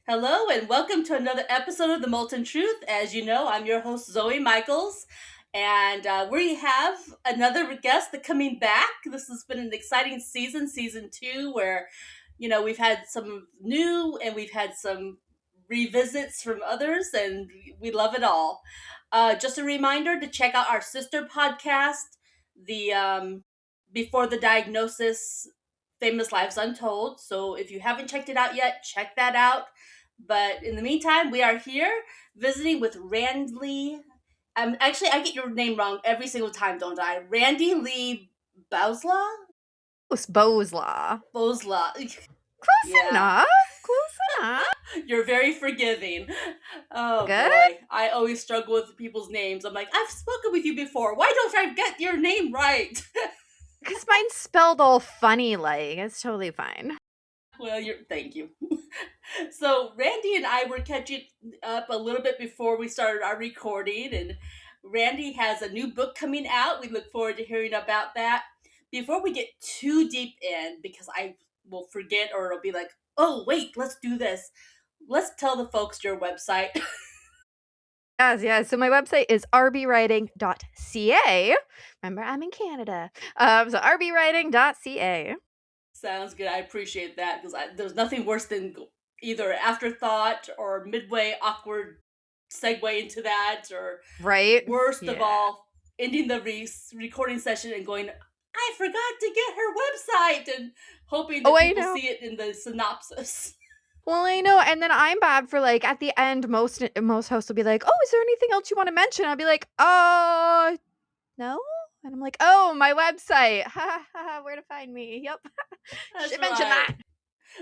Hello and welcome to another episode of The Molten Truth. As you know, I'm your host, Zoe Michaels, and we have another guest that coming back. This has been an exciting season 2, where, we've had some new and we've had some revisits from others, and we love it all. Just a reminder to check out our sister podcast, the Before the Diagnosis Famous Lives Untold. So if you haven't checked it out yet, check that out. But in the meantime, we are here visiting with Randi. Actually, I get your name wrong every single time, don't I? Randi-Lee Bowlaugh? Bowlaugh. Bowlaugh. Close Yeah, enough. Close enough. you're very forgiving. Oh Good. boy, I always struggle with people's names. I'm like, I've spoken with you before. Why don't I get your name right? Because mine's spelled all funny like. It's totally fine. Well, thank you. So Randy and I were catching up a little bit before we started our recording, and Randy has a new book coming out. We look forward to hearing about that. Before we get too deep in, because I will forget or it'll be like, oh wait, let's do this. Let's tell the folks your website. Yes. So my website is rbwriting.ca. Remember, I'm in Canada. So rbwriting.ca. Sounds good. I appreciate that because there's nothing worse than either afterthought or midway awkward segue into that, or Right? worst of Yeah. all, ending the recording session and going, I forgot to get her website, and hoping Oh, that I people know. see it in the synopsis. Well, I know, and then I'm bad for like at the end. Most hosts will be like, "Oh, is there anything else you want to mention?" I'll be like, no," and I'm like, "Oh, my website. Ha ha ha. Where to find me? Yep, That's should mention right. that."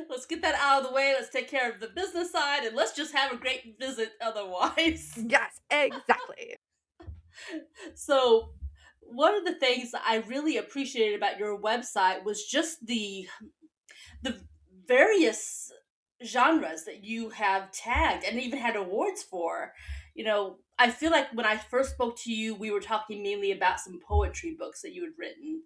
Let's get that out of the way. Let's take care of the business side and let's just have a great visit otherwise. Yes, exactly. So, one of the things that I really appreciated about your website was just the various genres that you have tagged and even had awards for. I feel like when I first spoke to you, we were talking mainly about some poetry books that you had written.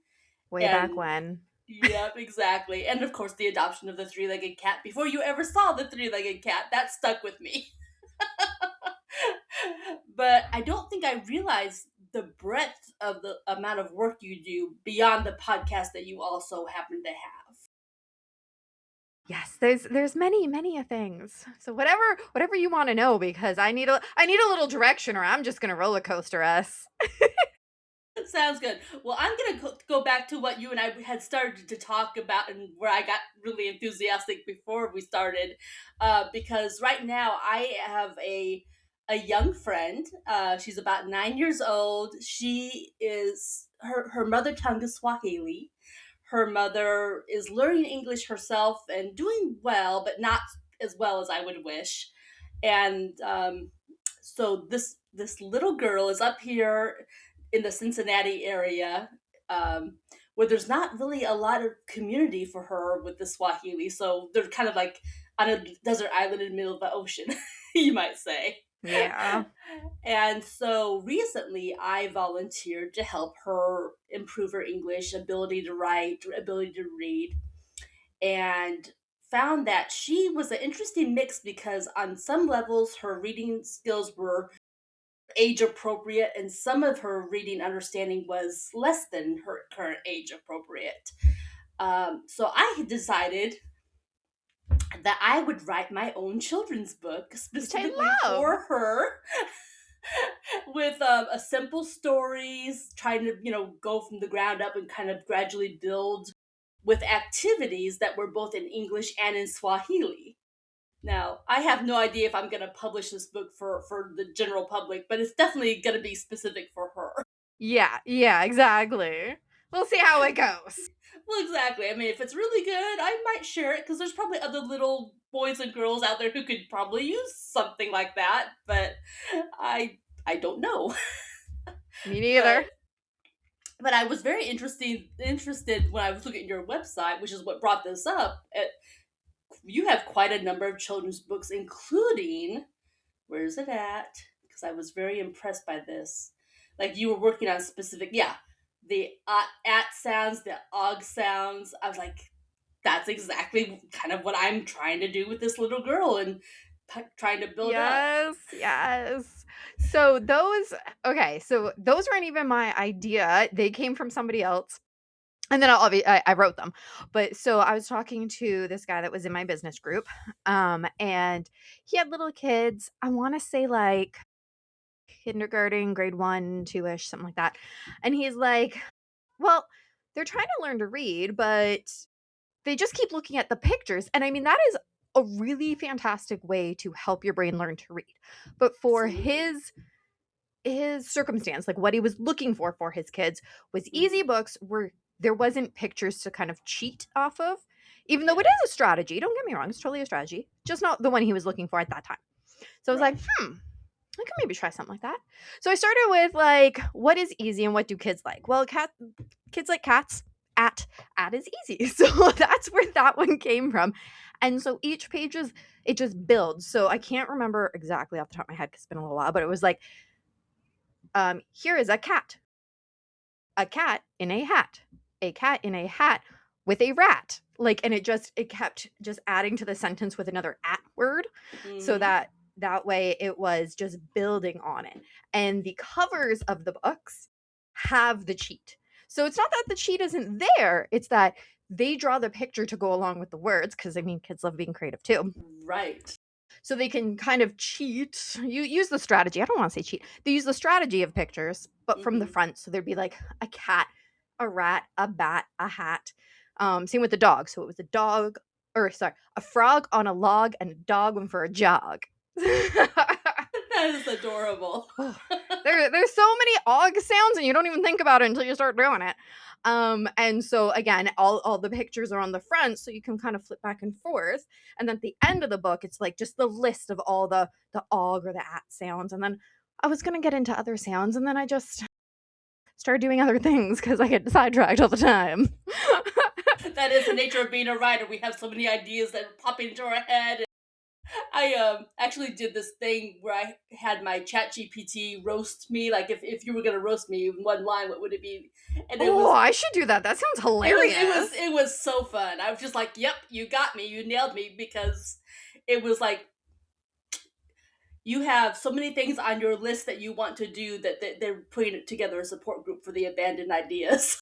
Way back And when. yep, exactly. And of course, the adoption of the three legged cat before you ever saw the three legged cat. That stuck with me. But I don't think I realized the breadth of the amount of work you do beyond the podcast that you also happen to have. Yes, there's many a things. So whatever you want to know, because I need a little direction, or I'm just gonna roller coaster us. Sounds good. Well, I'm going to go back to what you and I had started to talk about, and where I got really enthusiastic before we started, because right now I have a young friend. She's about 9 years old. Her mother tongue is Swahili. Her mother is learning English herself and doing well, but not as well as I would wish. And so this little girl is up here in the Cincinnati area, where there's not really a lot of community for her with the Swahili. So they're kind of like on a desert island in the middle of the ocean, you might say. Yeah. And so recently I volunteered to help her improve her English ability to write, ability to read, and found that she was an interesting mix because on some levels her reading skills were age appropriate, and some of her reading understanding was less than her current age appropriate. So I had decided that I would write my own children's book Which I specifically love. for her, with a simple stories, trying to go from the ground up and kind of gradually build with activities that were both in English and in Swahili. Now, I have no idea if I'm going to publish this book for the general public, but it's definitely going to be specific for her. Yeah, exactly. We'll see how it goes. Well, exactly. I mean, if it's really good, I might share it because there's probably other little boys and girls out there who could probably use something like that, but I don't know. Me But neither. I was very interested when I was looking at your website, which is what brought this up. You have quite a number of children's books, including, where's it at? Because I was very impressed by this. Like you were working on specific, yeah, the at sounds, the og sounds. I was like, that's exactly kind of what I'm trying to do with this little girl. And trying to build up. Yes. So those weren't even my idea. They came from somebody else. And then I wrote them. But so I was talking to this guy that was in my business group. And he had little kids. I want to say like kindergarten, grade 1, 2-ish, something like that. And he's like, "Well, they're trying to learn to read, but they just keep looking at the pictures." And I mean, that is a really fantastic way to help your brain learn to read. But for Absolutely. his circumstance, like what he was looking for his kids was easy Mhm. books where there wasn't pictures to kind of cheat off of. Even though it Yeah. is a strategy, don't get me wrong, it's totally a strategy, just not the one he was looking for at that time. So I was like, Right. I could maybe try something like that. So I started with like, what is easy and what do kids like? Well, kids like cats. At is easy. So that's where that one came from. And so each page it just builds. So I can't remember exactly off the top of my head because it's been a little while, but it was like, here is a cat in a cat in a hat with a rat. Like, and it kept just adding to the sentence with another at word, so Hmm. that way it was just building on it. And the covers of the books have the cheat. So it's not that the cheat isn't there, it's that they draw the picture to go along with the words, because I mean kids love being creative too. Right. So they can kind of cheat. You use the strategy. I don't want to say cheat. They use the strategy of pictures, but from the Hmm. front. So there'd be like a cat, a rat, a bat, a hat. Same with the dog. So it was a dog, or sorry, a frog on a log and a dog went for a jog. That is adorable. Oh, there's so many og sounds and you don't even think about it until you start doing it. And so again, all the pictures are on the front, so you can kind of flip back and forth. And then at the end of the book, it's like just the list of all the og or the at sounds. And then I was gonna get into other sounds, and then I just started doing other things because I get sidetracked all the time. That is the nature of being a writer. We have so many ideas that pop into our head. I actually did this thing where I had my chat GPT roast me. Like if you were gonna roast me in one line, what would it be? And it Oh, was I should do that. That sounds it was it was hilarious. it was so fun. I was just like, "Yep, you got me. You nailed me," because it was like you have so many things on your list that you want to do that they're putting together a support group for the abandoned ideas.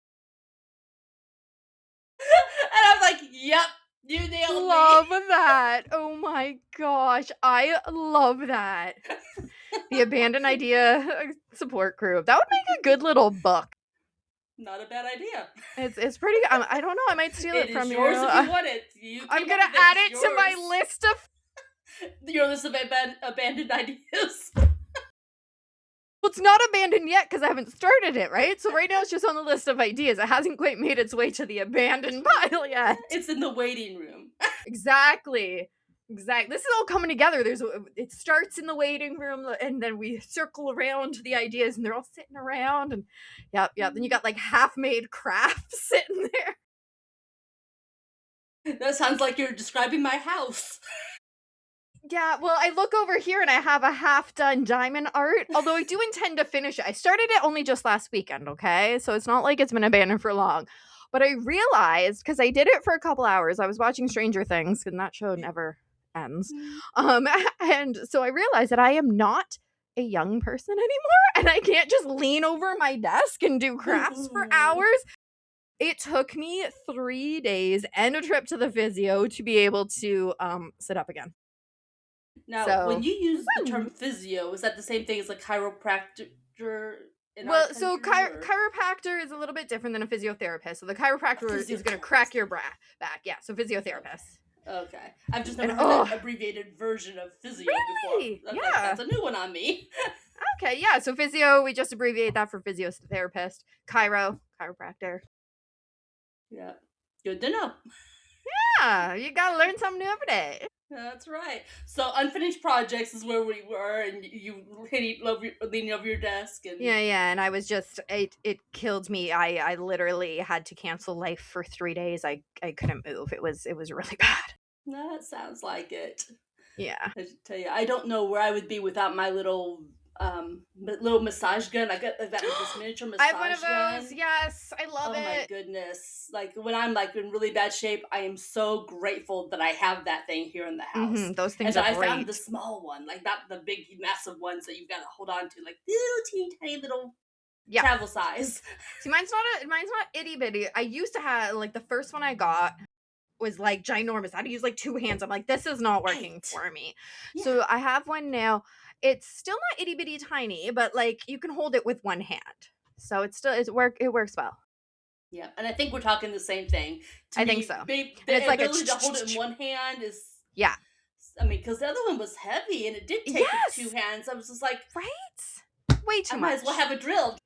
And I'm like, "Yep, you nailed me." Love that. Oh my gosh. I love that. The abandoned idea support group. That would make a good little book. Not a bad idea. It's pretty. I don't know. I might steal It it is from you. yours if you want it. You I'm came up gonna with it. add It's it to my yours. list of. Your list of abandoned ideas. Well, it's not abandoned yet because I haven't started it. Right. So right now it's just on the list of ideas. It hasn't quite made its way to the abandoned pile yet. It's in the waiting room. Exactly. Exactly. This is all coming together. It starts in the waiting room, and then we circle around the ideas, and they're all sitting around, and yep. Then you got like half-made crafts sitting there. That sounds like you're describing my house. Yeah, well, I look over here and I have a half-done diamond art, although I do intend to finish it. I started it only just last weekend, okay? So it's not like it's been abandoned for long. But I realized, because I did it for a couple hours, I was watching Stranger Things, and that show never ends. Um, and so I realized that I am not a young person anymore, and I can't just lean over my desk and do crafts for hours. It took me 3 days and a trip to the physio to be able to sit up again. Now, when So, you use the term woo. physio, is that the same thing as a chiropractor in our Well, so country, or chiropractor is a little bit different than a physiotherapist. So the a chiropractor is going to crack your physiotherapist? back. Yeah, so Okay. physiotherapist. Okay. I've just never And heard that oh, abbreviated version of physio before. really? That's Yeah. a new one on me. Okay, yeah. So physio, we just abbreviate that for physiotherapist. Chiropractor. Yeah. Good to know. Yeah, you gotta learn something new every day. That's right. So unfinished projects is where we were, and you leaning over your desk, and Yeah, and I was just it killed me. I literally had to cancel life for 3 days. I couldn't move. It was really bad. that sounds like it. Yeah. I should tell you, I don't know where I would be without my little little massage gun. I got like this miniature I have one of massage those. gun. Yes, I love Oh my it. goodness. Like when I'm like in really bad shape, I am so grateful that I have that thing here in the house. Those And things so are I found the great. small one, like not the big massive ones that you've got to hold on to, like little teeny tiny little Yeah. travel size. See, mine's not itty bitty. I used to have like the first one I got was like ginormous. I had to use like two hands. I'm like, this is not working Right. for me. Yeah. So I have one now. It's still not itty bitty tiny, but like you can hold it with one hand. So it works well. Yeah. And I think we're talking the same thing. To I think me, so. And it's the like a ability to hold it in one hand is, yeah. I mean, because the other one was heavy and it did take the two Yes. hands. I was just like, Right? Way I too might as well much. have a drill.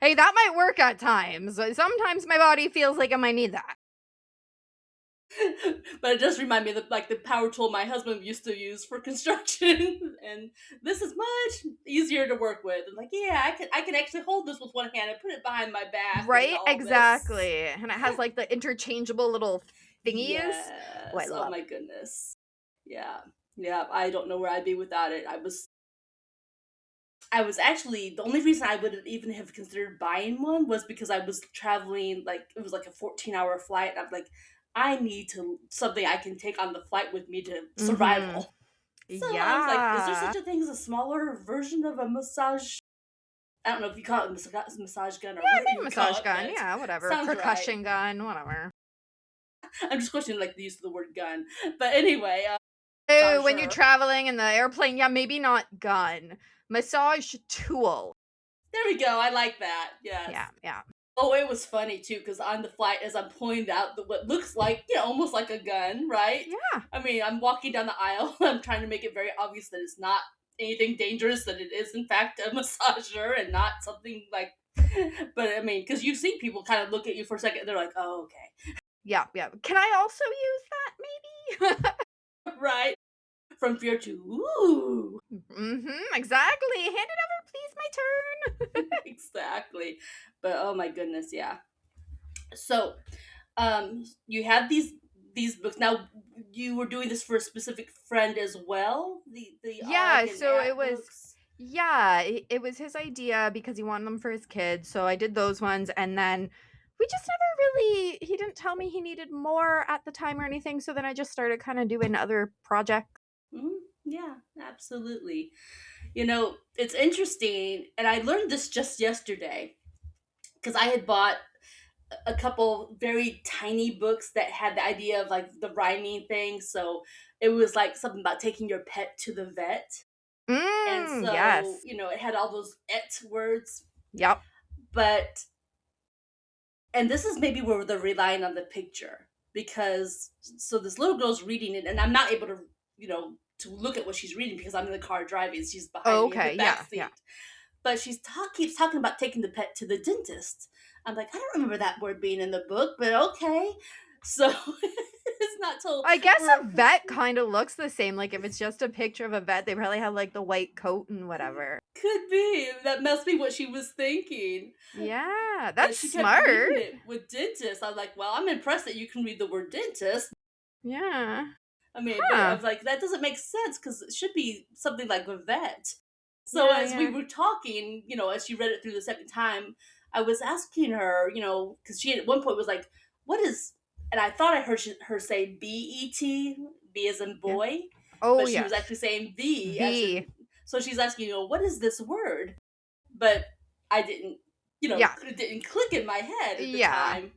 Hey, that might work at times. Sometimes my body feels like I might need that. But it does remind me of the power tool my husband used to use for construction, and this is much easier to work with. I'm like, yeah, I can actually hold this with one hand and put it behind my back and Right? all this. Exactly. And it has like the interchangeable little thingies. Oh, I Yes. Oh love my goodness. Yeah. Yeah. I don't know where I'd be without it. I was actually the only reason I would even have considered buying one was because I was traveling, like it was like a 14-hour flight. And I'm like, I need to something I can take on the flight with me to it. Mhm. survival. So I was like, is there Yeah. such a thing as a smaller version of a massage? I don't know if you call it massage gun or Yeah, I whatever think you call massage it, gun. but Yeah, whatever. sounds right. Percussion gun, whatever. I'm just questioning like the use of the word gun. But anyway, Oh, when you're massager. traveling in the airplane, yeah, maybe not gun. Massage tool. There we go. I like that. Yes. Yeah, yeah. Oh, it was funny too because on the flight, as I'm pulling out what looks like, almost like a gun, right? Yeah. I mean, I'm walking down the aisle. I'm trying to make it very obvious that it's not anything dangerous. That it is in fact a massager and not something like. But I mean, because you see people kind of look at you for a second, they're like, "Oh, okay, Yeah, yeah. Can I also use that maybe? right." From fear to ooh, Exactly. Hand it over, please. My turn. exactly. But oh my goodness, yeah. So you had these books. Now you were doing this for a specific friend as well, the Yeah, Og and so At it was books. yeah, it was his idea because he wanted them for his kids. So I did those ones and then we just never really he didn't tell me he needed more at the time or anything, so then I just started kind of doing other projects. Yeah, absolutely. It's interesting, and I learned this just yesterday because I had bought a couple very tiny books that had the idea of like the rhyming thing. So it was like something about taking your pet to the vet, and so Yes. it had all those et words, Yep. but and this is maybe where they're relying on the picture because so this little girl's reading it and I'm not able to to look at what she's reading because I'm in the car driving, she's behind Oh, me in the okay. back Yeah, yeah. seat, but keeps talking about taking the pet to the dentist. I'm like, I don't remember that word being in the book, but okay. So it's not till I guess we're a vet kind of looks the same. Like if it's just a picture of a vet, they probably have like the white coat and whatever. could be that must be what she was thinking. Yeah, But that's she kept smart. reading it with dentist. I'm like, well, I'm impressed that you can read the word dentist. Yeah. I mean, but I Huh. was like, that doesn't make sense because it should be something like a vet. So Yeah, as we yeah. were talking, as she read it through the second time, I was asking her, because she at one point was like, "What is?" And I thought I heard her say B-E-T, B as in Yeah. boy, Oh, but she was yes. actually saying V as V. in. So she's asking, what is this word? But I didn't, Yeah. it didn't click in my head at the Yeah. time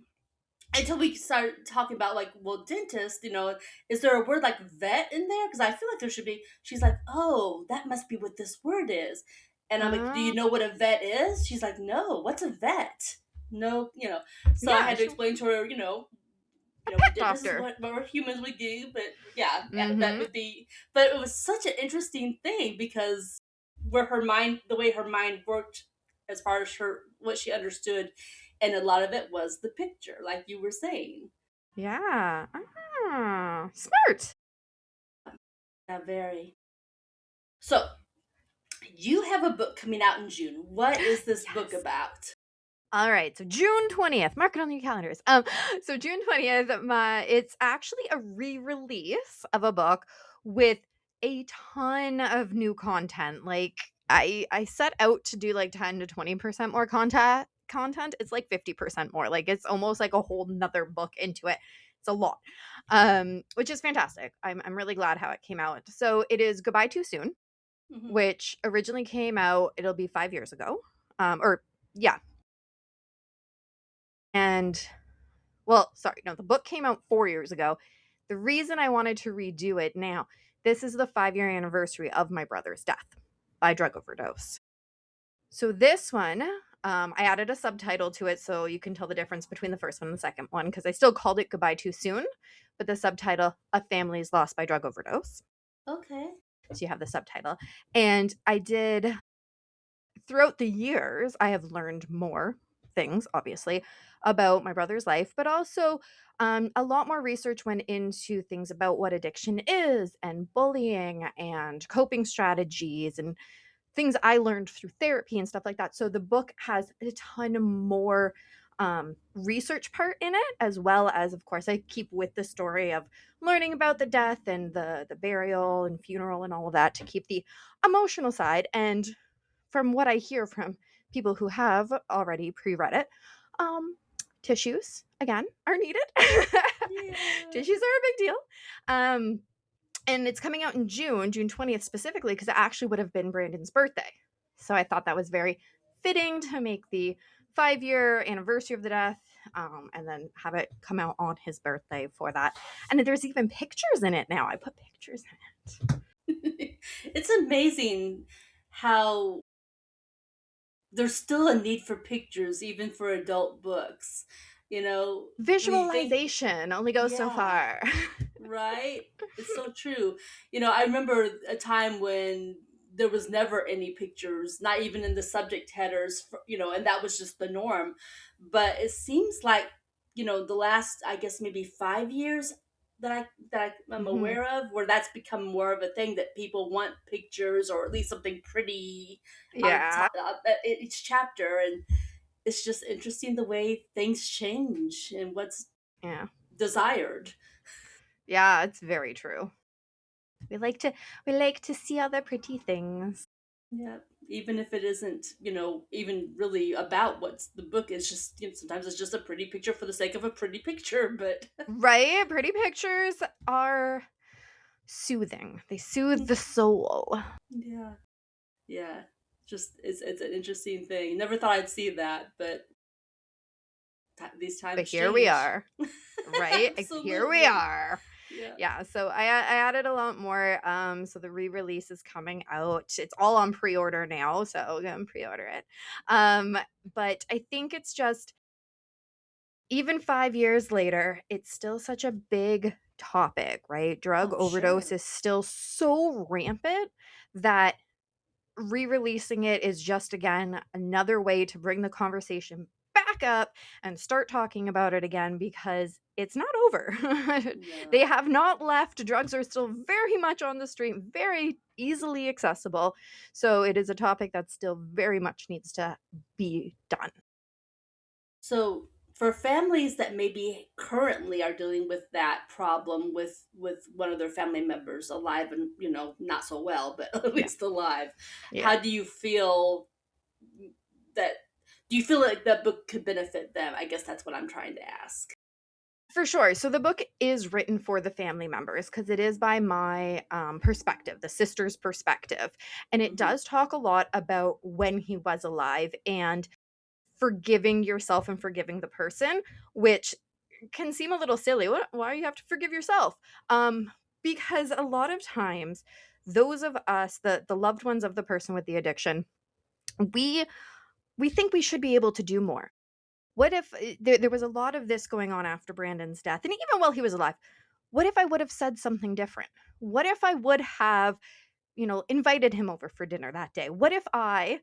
until we started talking about like, well, dentist, is there a word like vet in there? Because I feel like there should be. She's like, oh, that must be what this word is. And I'm like, do you Uh, know what a vet is? She's like, no, what's a vet? No, so I yeah, had to sure. explain to her, A pet dentist is doctor. what humans would do, but yeah, vet Mhm. would be. But it was such an interesting thing because the way her mind worked, as far as her what she understood, and a lot of it was the picture, like you were saying. Yeah. Ah, smart. Yeah, very. So you have a book coming out in June. What is this book Yes. about? All right, so June 20th, mark it on your calendars. So June 20th, it's actually a re-release of a book with a ton of new content. Like I set out to do like 10 to 20% more content. It's like 50% more. Like it's almost like a whole nother book into it. It's a lot. Which is fantastic. I'm really glad how it came out. So it is Goodbye Too Soon, Hmm. which originally came out, it'll be 5 years ago. Or yeah. And well, sorry, no, the book came out 4 years ago. The reason I wanted to redo it now, this is the 5 year anniversary of my brother's death by drug overdose. So this one, I added a subtitle to it so you can tell the difference between the first one and the second one, because I still called it Goodbye Too Soon, but the subtitle, A Family's Lost by Drug Overdose. Okay. So you have the subtitle. And I did, throughout the years, I have learned more things, obviously, about my brother's life, but also a lot more research went into things about what addiction is and bullying and coping strategies and things I learned through therapy and stuff like that. So the book has a ton more research part in it, as well as, of course, I keep with the story of learning about the death and the burial and funeral and all of that to keep the emotional side. And from what I hear from people who have already pre-read it, um, tissues again are needed. Yeah. Tissues are a big deal. Um, and it's coming out in June 20th specifically, because it actually would have been Brandon's birthday. So I thought that was very fitting to make the 5 year anniversary of the death, and then have it come out on his birthday for that. And there's even pictures in it now. I put pictures in it. It's amazing how there's still a need for pictures, even for adult books. When you think, Visualization only goes so yeah, far. right? It's so true. I remember a time when there was never any pictures, not even in the subject headers, and that was just the norm. But it seems like, the last, I guess, maybe 5 years I'm Hmm. aware of, where that's become more of a thing that people want pictures or at least something pretty on Yeah. top each chapter. And it's just interesting the way things change and what's Yeah. desired. Yeah, it's very true. We like to we like to see other pretty things. Yeah, even if it isn't, even really about what's the book is. Just, sometimes it's just a pretty picture for the sake of a pretty picture. But Right? Pretty pictures are soothing. They soothe the soul. yeah, yeah, just it's an interesting thing. Never thought I'd see that, but these But times here we change. are, right? Here we Absolutely. are. Yeah. Yeah, so I added a lot more. So the re-release is coming out. It's all on pre-order now, so go and pre-order it. Um, but I think it's just, even 5 years later, it's still such a big topic, right? Drug Oh, overdose sure. is still so rampant that re-releasing it is just, again, another way to bring the conversation back up and start talking about it again, because it's not over. They No. have not left. Drugs are still very much on the street, very easily accessible. So it is a topic that still very much needs to be done. So for families that maybe currently are dealing with that problem with one of their family members alive and, not so well, but at Yeah. least alive, Yeah. how do you feel that do you feel like that book could benefit them? I guess that's what I'm trying to ask. For sure. So the book is written for the family members, because it is by my perspective, the sister's perspective. And it Hmm. does talk a lot about when he was alive and forgiving yourself and forgiving the person, which can seem a little silly. Why you have to forgive yourself? Because a lot of times, those of us, the loved ones of the person with the addiction, we we think we should be able to do more. What if there was a lot of this going on after Brandon's death, and even while he was alive? What if I would have said something different? What if I would have, invited him over for dinner that day? What if I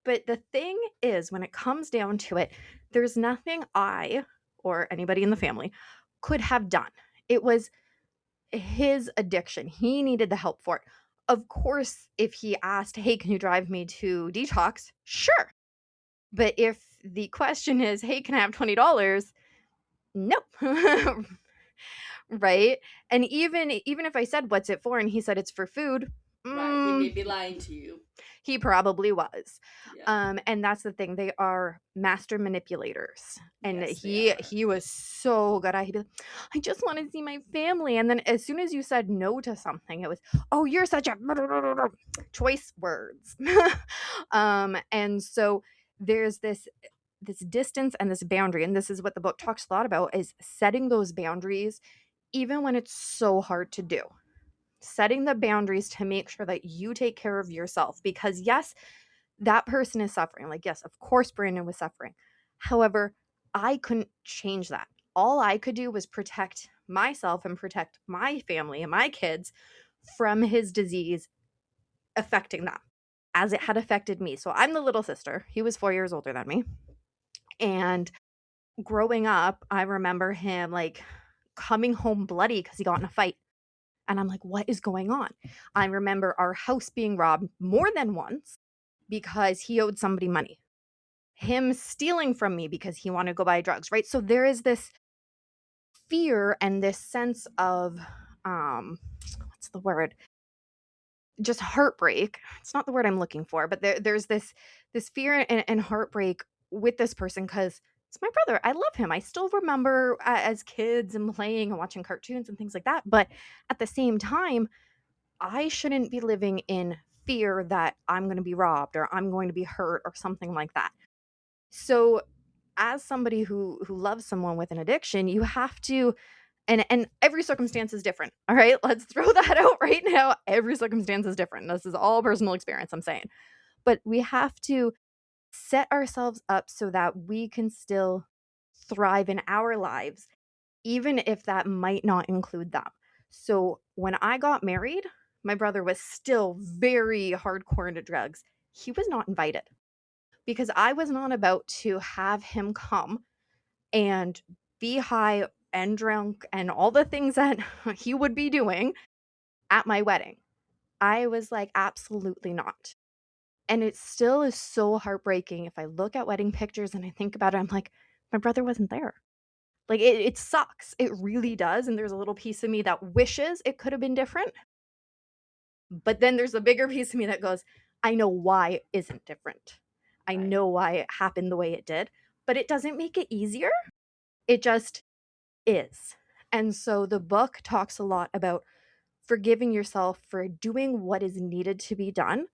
But the thing is, when it comes down to it, there's nothing I or anybody in the family could have done. It was his addiction. He needed the help for it. Of course, if he asked, "Hey, can you drive me to detox?" Sure. But if the question is, "Hey, can I have $20?" Nope. right? And even if I said, "What's it for?" and he said, "It's for food," Right. He may mm, be lying to you. he probably was. Yeah. And that's the thing, they are master manipulators, and Yes, they are. he was so good at. He'd be like, "I just wanna see my family," and then as soon as you said no to something, it was, "Oh, you're such a" choice words. And so there's this distance and this boundary, and this is what the book talks a lot about, is setting those boundaries even when it's so hard to do. Setting the boundaries to make sure that you take care of yourself, because yes, that person is suffering. Like, yes, of course, Brandon was suffering. However, I couldn't change that. All I could do was protect myself and protect my family and my kids from his disease affecting them as it had affected me. So I'm the little sister. He was 4 years older than me. And growing up, I remember him like coming home bloody because he got in a fight. And I'm like, what is going on? I remember our house being robbed more than once because he owed somebody money, him stealing from me because he wanted to go buy drugs, right? So there is this fear and this sense of what's the word? Just heartbreak. It's not the word I'm looking for, but there's this fear and heartbreak with this person because it's my brother. I love him. I still remember as kids and playing and watching cartoons and things like that. But at the same time, I shouldn't be living in fear that I'm going to be robbed or I'm going to be hurt or something like that. So as somebody who loves someone with an addiction, you have to, and every circumstance is different. All right? Let's throw that out right now. Every circumstance is different. This is all personal experience I'm saying. But we have to set ourselves up so that we can still thrive in our lives even if that might not include them. So when I got married, my brother was still very hardcore into drugs. He was not invited because I was not about to have him come and be high and drunk and all the things that he would be doing at my wedding. I was like, absolutely not. And it still is so heartbreaking. If I look at wedding pictures and I think about it, I'm like, my brother wasn't there. Like, it sucks. It really does, and there's a little piece of me that wishes it could have been different, but then there's a bigger piece of me that goes, "I know why it isn't different. I Right. know why it happened the way it did," but it doesn't make it easier. It just is. And so the book talks a lot about forgiving yourself for doing what is needed to be done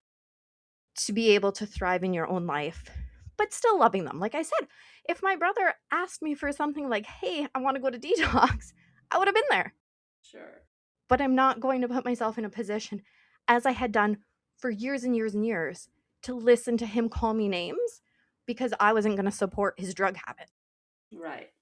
to be able to thrive in your own life, but still loving them. Like I said, if my brother asked me for something like, "Hey, I wanna go to detox," I would have been there. Sure. But I'm not going to put myself in a position, as I had done for years and years and years, to listen to him call me names because I wasn't gonna support his drug habit. Right.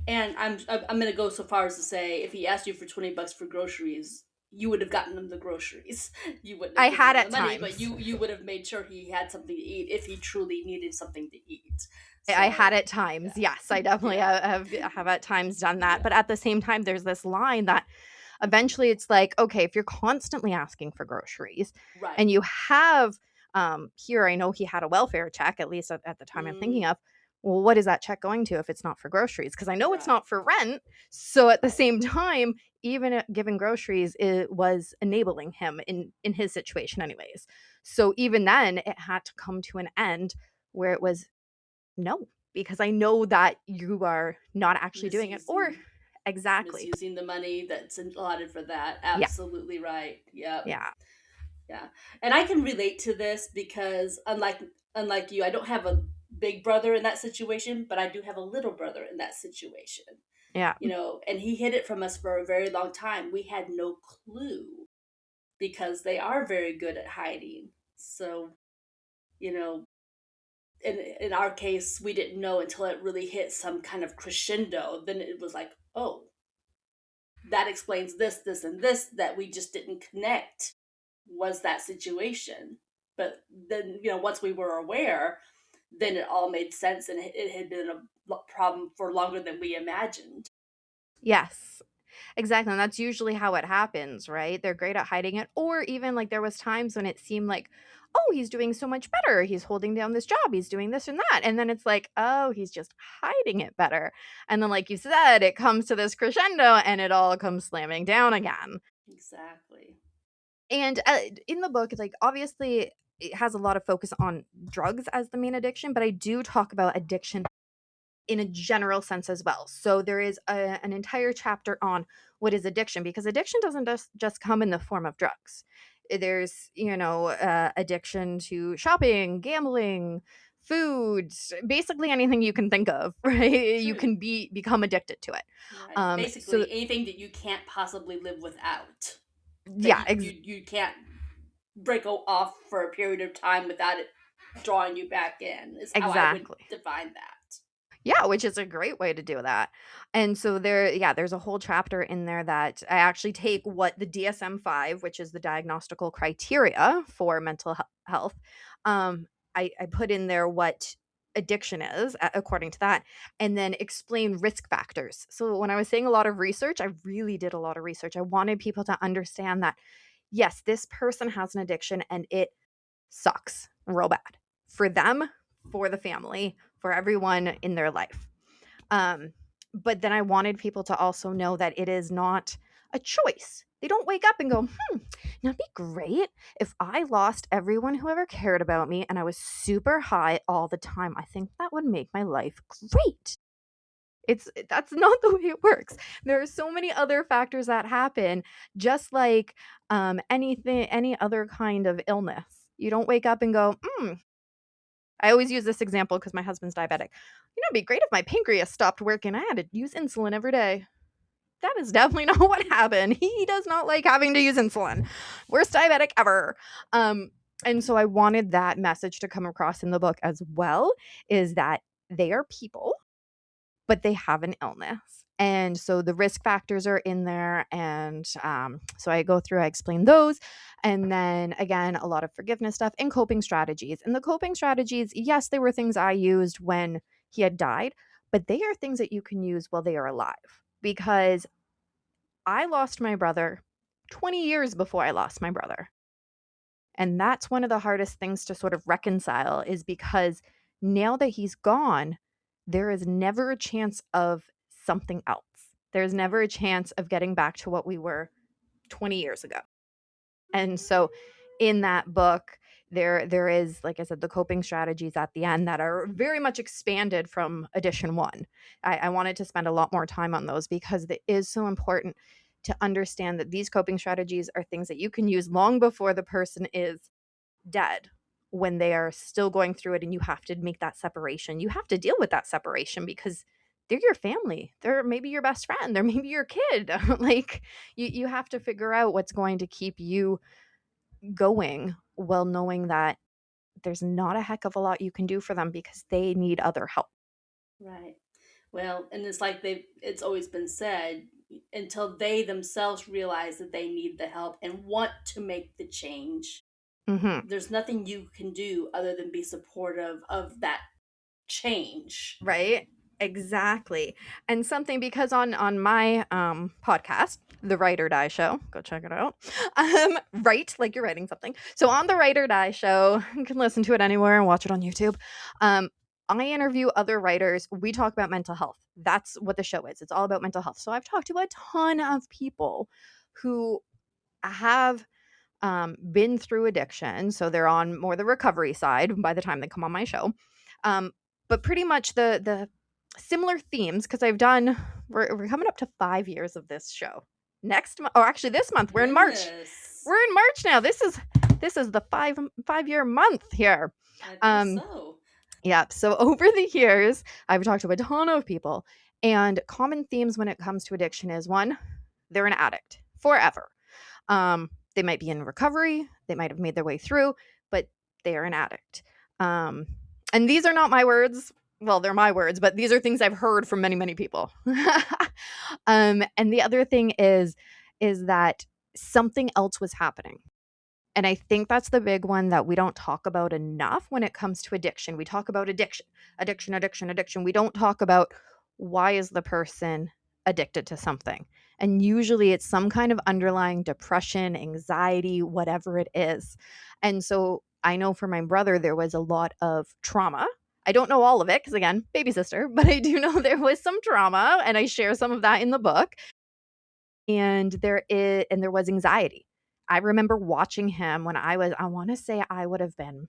And I'm gonna go so far as to say, if he asked you for $20 for groceries, you would have gotten him the groceries. You wouldn't have I given had him the at money, but times. you would have made sure he had something to eat if he truly needed something to eat. I had So, at times, yeah, yes, I definitely yeah, have at times done that, yeah. but at the same time, there's this line that eventually it's like, okay, if you're constantly asking for groceries Right. and you have, here, I know he had a welfare check, at least at the time I'm thinking Mm, of. Well, what is that check going to if it's not for groceries? Because I know it's right. not for rent. So at the Right. same time, even giving groceries, it was enabling him in his situation, anyways. So even then, it had to come to an end where it was no, because I know that you are not actually doing it. Or Misusing exactly. misusing the money that's allotted for that. Yeah. Absolutely right. Yep. Yeah. Yeah. And I can relate to this because unlike you, I don't have a big brother in that situation, but I do have a little brother in that situation. Yeah. And he hid it from us for a very long time. We had no clue because they are very good at hiding. So, you know, in our case, we didn't know until it really hit some kind of crescendo. Then it was like, oh, that explains this, this, and this that we just didn't connect was that situation. But then, once we were aware, then it all made sense and it had been a problem for longer than we imagined. Yes. Exactly, and that's usually how it happens, right? They're great at hiding it, or even, like, there was times when it seemed like oh, he's doing so much better. He's holding down this job. He's doing this and that. And then it's like, oh, he's just hiding it better. And then, like you said, it comes to this crescendo and it all comes slamming down again. Exactly. And in the book, like, obviously, it has a lot of focus on drugs as the main addiction, but I do talk about addiction in a general sense as well. So there is an entire chapter on what is addiction, because addiction doesn't just come in the form of drugs. There's, addiction to shopping, gambling, food, basically anything you can think of, right? You True. can become addicted to it. Right. So Basically, anything that you can't possibly live without, that yeah, you can't break off for a period of time without it drawing you back in, is how I would exactly. define that. Yeah, which is a great way to do that. And so there's a whole chapter in there that I actually take what the DSM-5, which is the diagnostical criteria for mental health. I put in there what addiction is according to that, and then explain risk factors. So when I was saying a lot of research, I really did a lot of research. I wanted people to understand that, yes, this person has an addiction and it sucks real bad for them, for the family, for everyone in their life. But then I wanted people to also know that it is not a choice. They don't wake up and go, it'd be great if I lost everyone who ever cared about me and I was super high all the time. I think that would make my life great. That's not the way it works. There are so many other factors that happen, just like any other kind of illness. You don't wake up and go, I always use this example because my husband's diabetic. It'd be great if my pancreas stopped working. I had to use insulin every day. That is definitely not what happened. He does not like having to use insulin. Worst diabetic ever. And so I wanted that message to come across in the book as well, is that they are people, but they have an illness. And so the risk factors are in there. And so I go through, I explain those. And then again, a lot of forgiveness stuff and coping strategies. And the coping strategies, yes, they were things I used when he had died, but they are things that you can use while they are alive. Because I lost my brother 20 years before I lost my brother. And that's one of the hardest things to sort of reconcile, is because now that he's gone, there is never a chance of something else. There's never a chance of getting back to what we were 20 years ago. And so in that book, there is, like I said, the coping strategies at the end that are very much expanded from edition 1. I wanted to spend a lot more time on those because it is so important to understand that these coping strategies are things that you can use long before the person is dead, when they are still going through it and you have to make that separation. You have to deal with that separation because they're your family. They're maybe your best friend. They're maybe your kid. Like, you have to figure out what's going to keep you going while knowing that there's not a heck of a lot you can do for them because they need other help. Right. Well, and it's like it's always been said, until they themselves realize that they need the help and want to make the change, Hmm. there's nothing you can do other than be supportive of that change. Right? Exactly. And something, because on my podcast, The Write or Die Show, go check it out. Write like you're writing something. So on The Write or Die Show, you can listen to it anywhere and watch it on YouTube. I interview other writers. We talk about mental health. That's what the show is. It's all about mental health. So I've talked to a ton of people who have been through addiction. So they're on more the recovery side by the time they come on my show. But pretty much the similar themes, because we're coming up to 5 years of this show. Next month, or actually this month, we're in March. Goodness. We're in March now. This is the 5-year month here. I guess Um, so. yeah. So over the years, I've talked to a ton of people, and common themes when it comes to addiction is, one, they're an addict forever. They might be in recovery, they might have made their way through, but they are an addict. And these are not my words. Well, they're my words, but these are things I've heard from many, many people. And the other thing is that something else was happening. And I think that's the big one that we don't talk about enough when it comes to addiction. We talk about addiction, addiction, addiction, addiction. We don't talk about, why is the person addicted to something? And usually it's some kind of underlying depression, anxiety, whatever it is. And so I know for my brother, there was a lot of trauma. I don't know all of it because, again, baby sister, but I do know there was some trauma, and I share some of that in the book. And there was anxiety. I remember watching him when I want to say I would have been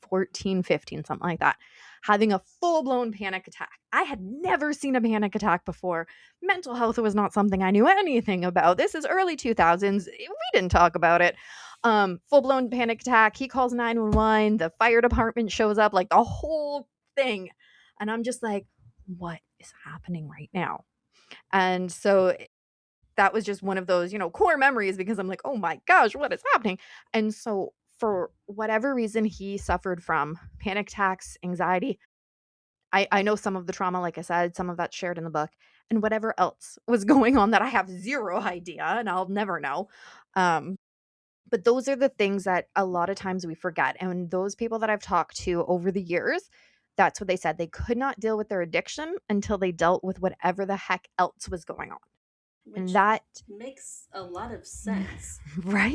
14, 15, something like that, having a full-blown panic attack. I had never seen a panic attack before. Mental health was not something I knew anything about. This is early 2000s. We didn't talk about it. Full-blown panic attack. He calls 911. The fire department shows up, like the whole thing. And I'm just like, what is happening right now? And so that was just one of those, core memories because I'm like, oh my gosh, what is happening? And so for whatever reason, he suffered from panic attacks, anxiety. I know some of the trauma, like I said, some of that's shared in the book, and whatever else was going on that I have zero idea and I'll never know. But those are the things that a lot of times we forget. And those people that I've talked to over the years, that's what they said. They could not deal with their addiction until they dealt with whatever the heck else was going on. And Which that makes a lot of sense. right?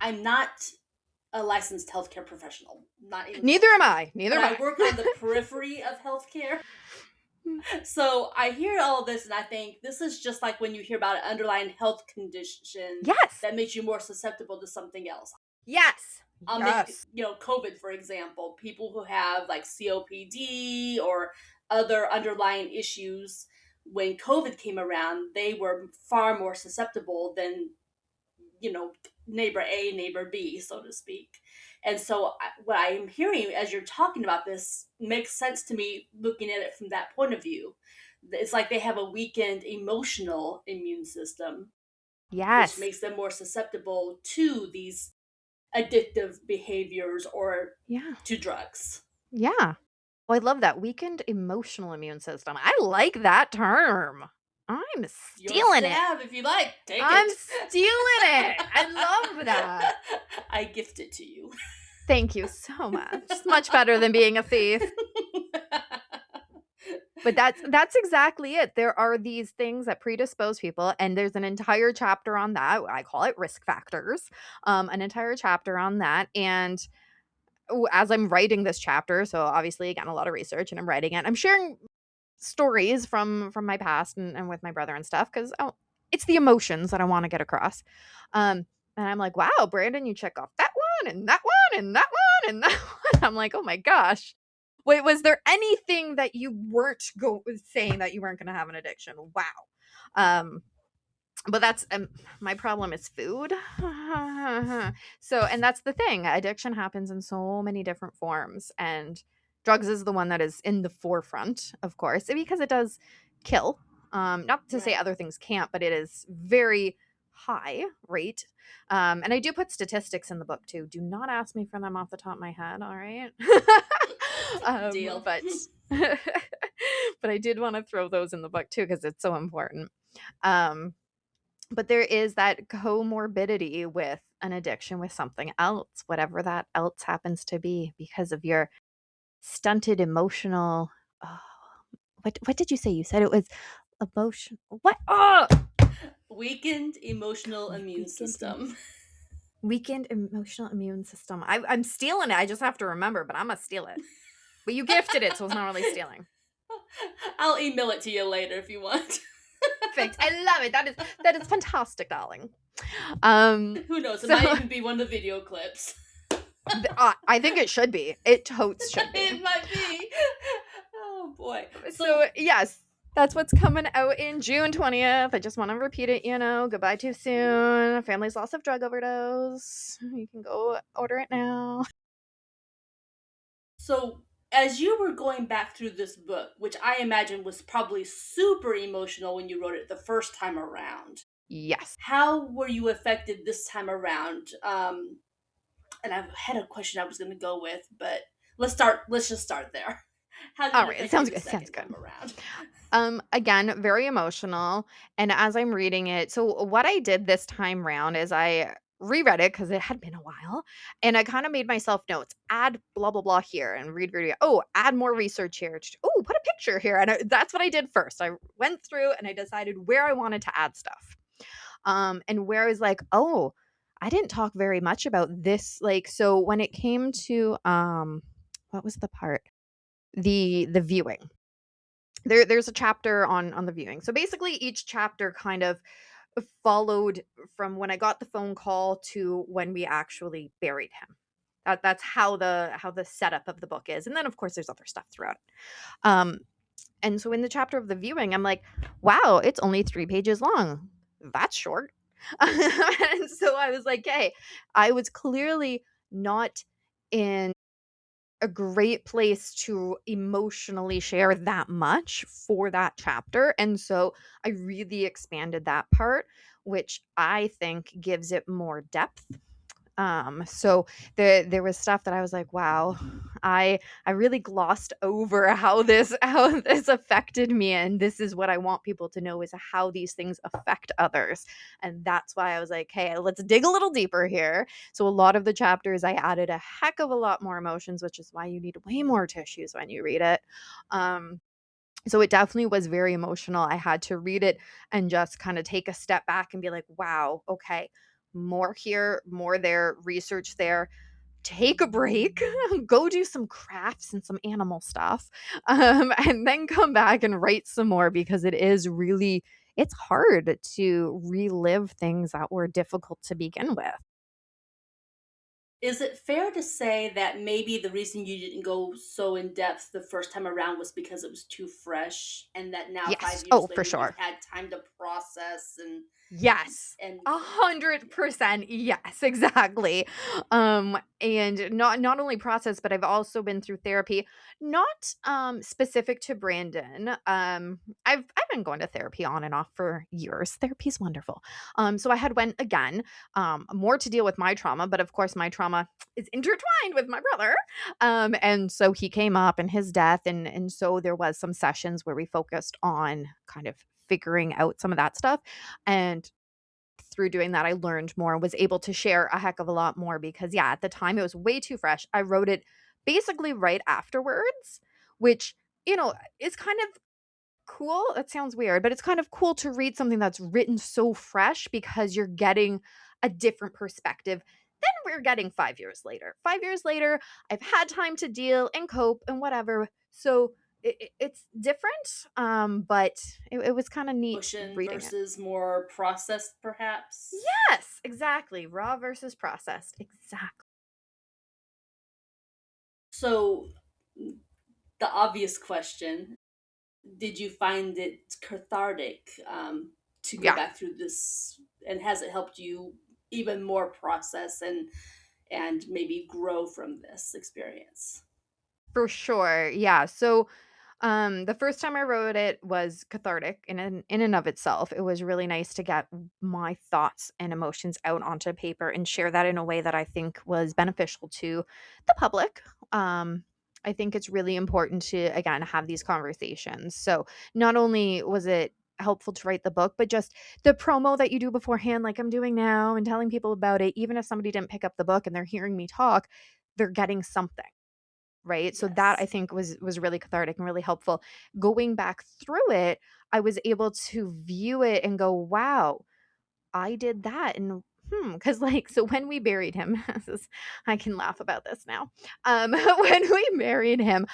I'm not a licensed healthcare professional. Not even Neither am I. but I work on the periphery of healthcare. So I hear all this and I think this is just like when you hear about an underlying health condition Yes. that makes you more susceptible to something else. Yes. I'll Yes. make, COVID, for example, people who have like COPD or other underlying issues, when COVID came around, they were far more susceptible than, neighbor A, neighbor B, so to speak. And so what I'm hearing as you're talking about this makes sense to me looking at it from that point of view. It's like they have a weakened emotional immune system, which Yes. makes them more susceptible to these addictive behaviors or Yeah. to drugs. Yeah. Well, I love that weakened emotional immune system. I like that term. I'm Yours stealing to it. have if you like. Take I'm it. stealing it. I love that. I gift it to you. Thank you so much. It's much better than being a thief. But that's exactly it. There are these things that predispose people, and there's an entire chapter on that. I call it risk factors. An entire chapter on that. And as I'm writing this chapter, so obviously again a lot of research, and I'm writing it. I'm sharing stories from my past and with my brother and stuff because it's the emotions that I want to get across. And I'm like, wow, Brandon, you check off that one and that one and that one and that one. I'm like, oh my gosh. Wait, was there anything that you weren't saying that you weren't going to have an addiction? Wow. But that's my problem is food. So, and that's the thing. Addiction happens in so many different forms, and drugs is the one that is in the forefront, of course, because it does kill. Not to say Right. other things can't, but it is very high rate. And I do put statistics in the book too. Do not ask me for them off the top of my head. All right. Deal. But but I did want to throw those in the book too because it's so important. But there is that comorbidity with an addiction with something else, whatever that else happens to be, because of your stunted emotional. Oh, what did you say? You said it was emotion. What? Oh, Weakened emotional immune system. weakened emotional immune system. I'm stealing it. I just have to remember, but I'm gonna steal it. But you gifted it, so it's not really stealing. I'll email it to you later if you want. Perfect. I love it. That is fantastic, darling. Who knows? It might even be one of the video clips. I think it should be. It totes should be. It might be. Oh boy. So yes, that's what's coming out in June 20th. I just want to repeat it, goodbye too soon. Family's loss of drug overdose. You can go order it now. So as you were going back through this book, which I imagine was probably super emotional when you wrote it the first time around, Yes. how were you affected this time around? And I had a question I was going to go with, but let's just start there. How did All it right, it affect sounds you the good. Sounds second good. time around? Again, very emotional. And as I'm reading it, so what I did this time round is I reread it because it had been a while, and I kind of made myself notes. Add blah blah blah here, and read. Oh, add more research here. Oh, put a picture here, and that's what I did first. I went through and I decided where I wanted to add stuff, and where I was like, oh, I didn't talk very much about this. Like, so when it came to what was the part? The viewing. There's a chapter on the viewing. So basically each chapter kind of followed from when I got the phone call to when we actually buried him. That's how the setup of the book is. And then of course there's other stuff throughout it. Um and so in the chapter of the viewing, I'm like, wow, it's only 3 pages long. That's short. And so I was like, hey, I was clearly not in a great place to emotionally share that much for that chapter. And so I really expanded that part, which I think gives it more depth. So there was stuff that I was like, wow, I really glossed over how this affected me, and this is what I want people to know is how these things affect others. And that's why I was like, hey, let's dig a little deeper here. So a lot of the chapters I added a heck of a lot more emotions, which is why you need way more tissues when you read it. So it definitely was very emotional. I had to read it and just kind of take a step back and be like, wow, okay, more here, more there, research there. Take a break, go do some crafts and some animal stuff, and then come back and write some more because it's hard to relive things that were difficult to begin with. Is it fair to say that maybe the reason you didn't go so in depth the first time around was because it was too fresh, and that now Yes. 5 Oh, years for later you've sure. had time to process Yes. and yeah. 100% yes, exactly. And not only process, but I've also been through therapy, not specific to Brandon. I've been going to therapy on and off for years. Therapy's wonderful. So I had went again, more to deal with my trauma, but of course my trauma is intertwined with my brother. And so he came up and his death, and so there was some sessions where we focused on kind of figuring out some of that stuff. And through doing that, I learned more and was able to share a heck of a lot more because, yeah, at the time it was way too fresh. I wrote it basically right afterwards, which, is kind of cool. That sounds weird, but it's kind of cool to read something that's written so fresh because you're getting a different perspective than we're getting 5 years later. 5 years later, I've had time to deal and cope and whatever. So it's different, but it was kind of neat Emotion reading it. versus more processed perhaps. Yes, exactly. Raw versus processed. Exactly. So the obvious question, did you find it cathartic to go Yeah, back through this, and has it helped you even more process and maybe grow from this experience? for sure. Yeah. So the first time I wrote it was cathartic in and of itself. It was really nice to get my thoughts and emotions out onto paper and share that in a way that I think was beneficial to the public. I think it's really important to again have these conversations. So not only was it helpful to write the book, but just the promo that you do beforehand, like I'm doing now, and telling people about it, even if somebody didn't pick up the book and they're hearing me talk, they're getting something. Right? So that I Yes. think was really cathartic and really helpful. Going back through it, I was able to view it and go, "Wow, I did that." And because like so when we buried him, I can laugh about this now. When we buried him,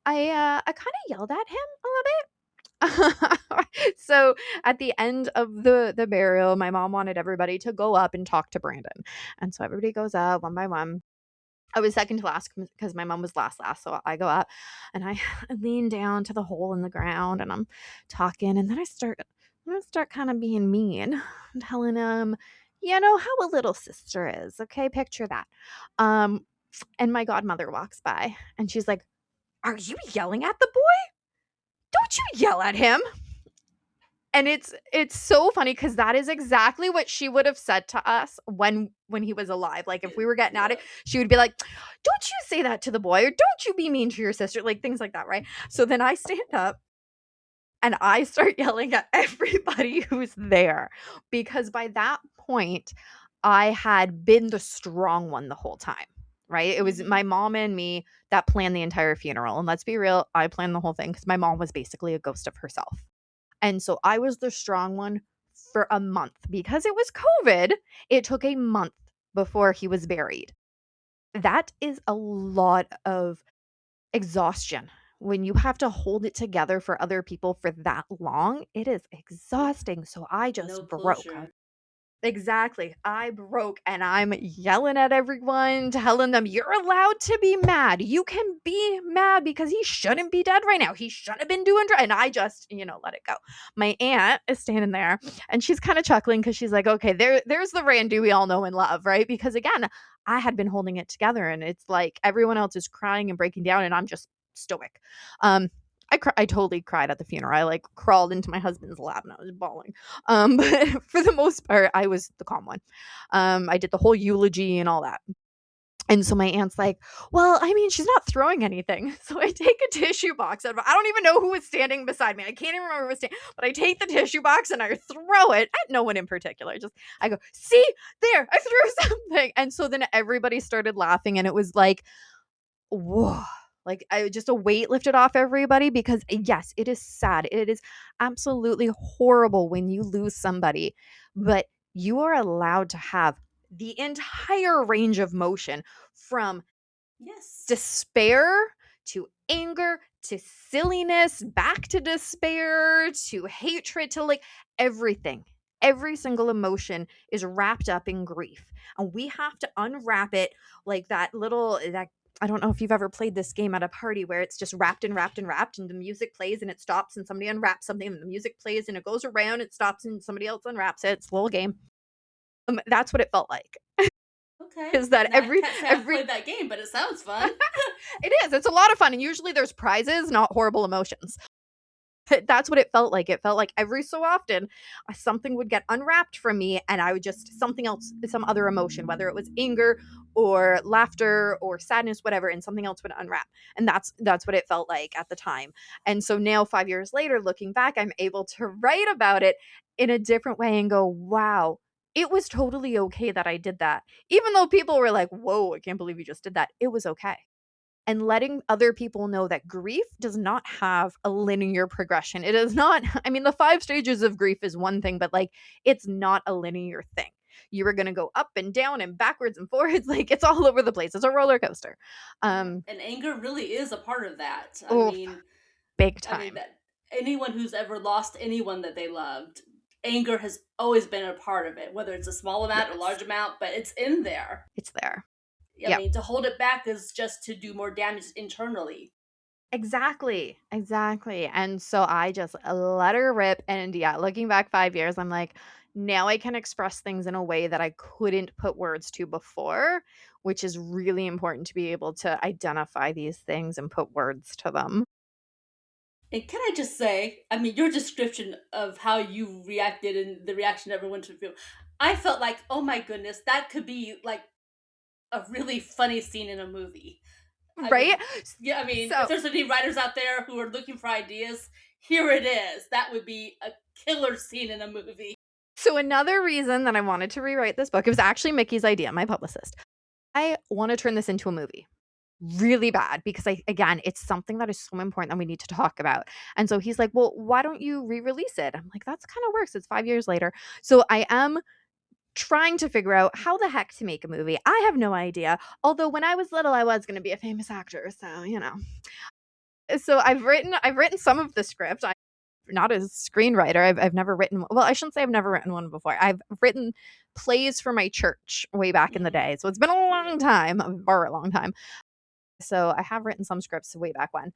I kind of yelled at him a little bit. So at the end of the burial, my mom wanted everybody to go up and talk to Brandon. And so everybody goes up one by one. I was second to last because my mom was last, so I go up and I lean down to the hole in the ground and I'm talking, and then I start kind of being mean, telling him, how a little sister is. Okay, picture that. Um, and my godmother walks by and she's like, "Are you yelling at the boy? Don't you yell at him." And it's so funny because that is exactly what she would have said to us when he was alive. Like, if we were getting at it, Yeah. she would be like, "Don't you say that to the boy," or "Don't you be mean to your sister," like, things like that, right? So then I stand up and I start yelling at everybody who's there, because by that point, I had been the strong one the whole time, right? It was Mhm. my mom and me that planned the entire funeral, and let's be real, I planned the whole thing because my mom was basically a ghost of herself. And so I was the strong one for a month because it was COVID. It took a month before he was buried. That is a lot of exhaustion. When you have to hold it together for other people for that long, it is Yeah. exhausting. So I No just broke. closure. Exactly. I broke and I'm yelling at everyone, telling them, "You're allowed to be mad. You can be mad because he shouldn't be dead right now. He shouldn't have been doing and I just, let it go. My aunt is standing there and she's kind of chuckling because she's like, okay, there's the Randy we all know and love, right? Because again, I had been holding it together and it's like everyone else is crying and breaking down and I'm just stoic. Um, I totally cried at the funeral. I like crawled into my husband's lap and I was bawling. But for the most part, I was the calm one. I did the whole eulogy and all that. And so my aunt's like, "Well, I mean, she's not throwing anything." So I take a tissue box out of I don't even know who was standing beside me. I can't even remember who was standing, but I take the tissue box and I throw it at no one in particular. Just I go, "See, there, I threw something." And so then everybody started laughing and it was like, whoa, like I just a weight lifted off everybody because yes, it is sad. It is absolutely horrible when you lose somebody, but you are allowed to have the entire range of motion from Yes. despair to anger to silliness, back to despair to hatred to like everything. Every single emotion is wrapped up in grief. And we have to unwrap it like that I don't know if you've ever played this game at a party where it's just wrapped and wrapped and wrapped and the music plays and it stops and somebody unwraps something and the music plays and it goes around, it stops and somebody else unwraps it. It's a little game. That's what it felt like. Okay. Is that And I can't say I've every played that game, but it sounds fun. it is. It's a lot of fun, and usually there's prizes, not horrible emotions. That's what it felt like. It felt like every so often, something would get unwrapped from me, and I would just something else, some other emotion, whether it was anger or laughter or sadness, whatever, and something else would unwrap. And that's what it felt like at the time. And so now, 5 years later, looking back, I'm able to write about it in a different way and go, wow. It was totally okay that I did that. Even though people were like, whoa, I can't believe you just did that. It was okay and letting other people know that grief does not have a linear progression. It is not, I mean, the 5 stages of grief is one thing, but like it's not a linear thing. You are going to go up and down and backwards and forwards. Like it's all over the place. It's a roller coaster. Yeah. Um, And anger really is a part of that. I oh, mean, big I mean time. that anyone who's ever lost anyone that they loved, anger has always been a part of it, whether it's a small amount or Yes, large amount, but it's in there. it's there. I Yep. mean, to hold it back is just to do more damage internally. Exactly. Exactly. And so I just let her rip. And yeah, looking back 5 years, I'm like, now I can express things in a way that I couldn't put words to before, which is really important to be able to identify these things and put words to them. And can I just say, I mean, your description of how you reacted and the reaction everyone to feel, I felt like, oh my goodness, that could be like a really funny scene in a movie. I Right? mean, yeah, I mean, if So there's any writers out there who are looking for ideas, here it is. That would be a killer scene in a movie. so another reason that I wanted to rewrite this book, it was actually Mickey's idea, my publicist. I want to turn this into a movie. Really bad because again, it's something that is so important that we need to talk about. And so he's like, "Well, why don't you re-release it?" I'm like, "That's kind of works. It's 5 years later." So I am trying to figure out how the heck to make a movie. I have no idea. Although when I was little, I was going to be a famous actor, so. So I've written some of the script. I'm not a screenwriter. I've never written well, I shouldn't say I've never written one before. I've written plays for my church way back in the Mhm. day. So it's been a Yeah. long time, or a long time. So I have written some scripts way back when.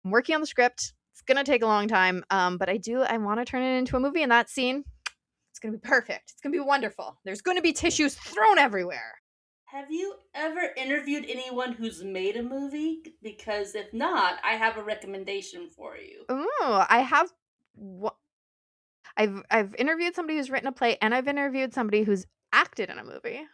I'm working on the script. It's gonna take a long time, but I want to turn it into a movie. And that scene, it's gonna be perfect. It's gonna be wonderful. There's gonna be tissues thrown everywhere. Have you ever interviewed anyone who's made a movie? Because if not, I have a recommendation for you. Ooh, I have. I've interviewed somebody who's written a play, and I've interviewed somebody who's acted in a movie.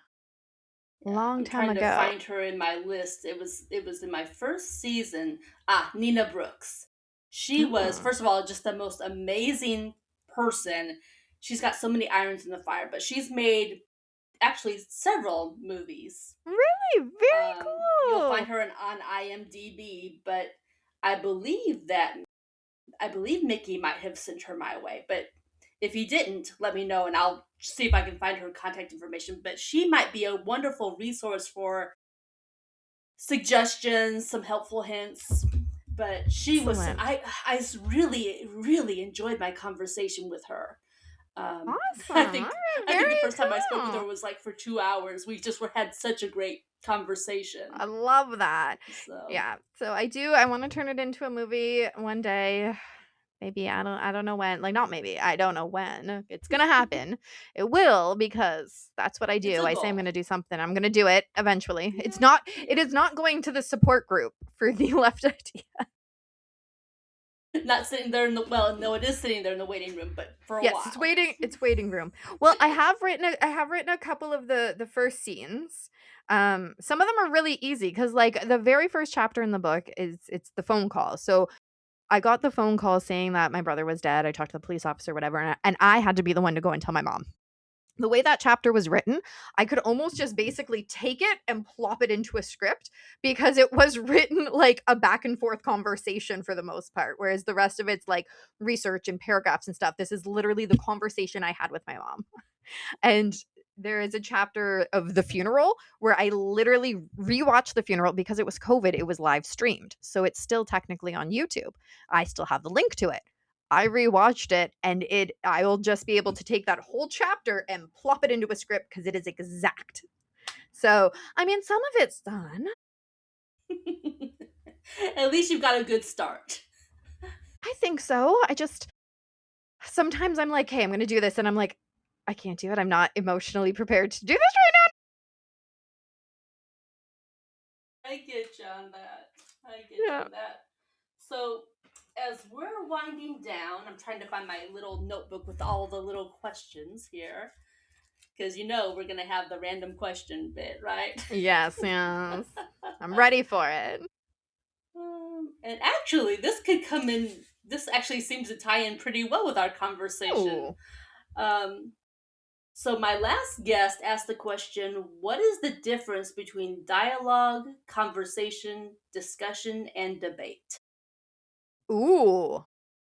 Yeah, Long I'm time trying to ago. find her in my list. It was in my first season. Ah, Nina Brooks. She was, Oh, first of all, just the most amazing person. She's got so many irons in the fire, but she's made actually several movies. really? Very You'll find cool. her on IMDb, but I believe Mickey might have sent her my way. But If you didn't, let me know and I'll see if I can find her contact information. But she might be a wonderful resource for suggestions, some helpful hints. But she was, Excellent. I really, really enjoyed my conversation with her. Awesome. I All think right, I think the very first time I spoke with her cool. was like for 2 hours. We just had such a great conversation. I love that. So Yeah. So I want to turn it into a movie one day. Maybe I don't know when. Like not maybe. I don't know when. It's going to happen. It will because that's what I it's do. a I say I'm going goal. to do something. I'm going to do it eventually. Yeah, It yeah. is not going to the support group for the left idea. Not sitting there in the well, no, it is sitting there in the waiting room, but for a Yes, while. it's waiting room. Well, I have written a couple of the first scenes. Some of them are really easy cuz like the very first chapter in the book is it's the phone call. So I got the phone call saying that my brother was dead. I talked to the police officer whatever and I had to be the one to go and tell my mom. The way that chapter was written, I could almost just basically take it and plop it into a script because it was written like a back and forth conversation for the most part, whereas the rest of it's like research and paragraphs and stuff. This is literally the conversation I had with my mom. And there is a chapter of the funeral where I literally rewatched the funeral because it was COVID, it was live streamed. So it's still technically on YouTube. I still have the link to it. I rewatched it and I will just be able to take that whole chapter and plop it into a script because it is exact. So, I mean, some of it's done. At least you've got a good start. I think so. I just sometimes I'm like, hey, I'm going to do this. And I'm like, I can't do it. I'm not emotionally prepared to do this right I get you on that. I get you now. on that. So, as we're winding down, I'm trying to find my little notebook with all the little questions here. Because we're going to have the random question bit, right? Yes, yes. I'm ready for it. And actually, this could come in. This actually seems to tie in pretty well with our conversation. Ooh. Um, so, my last guest asked the question: what is the difference between dialogue, conversation, discussion, and debate? Ooh.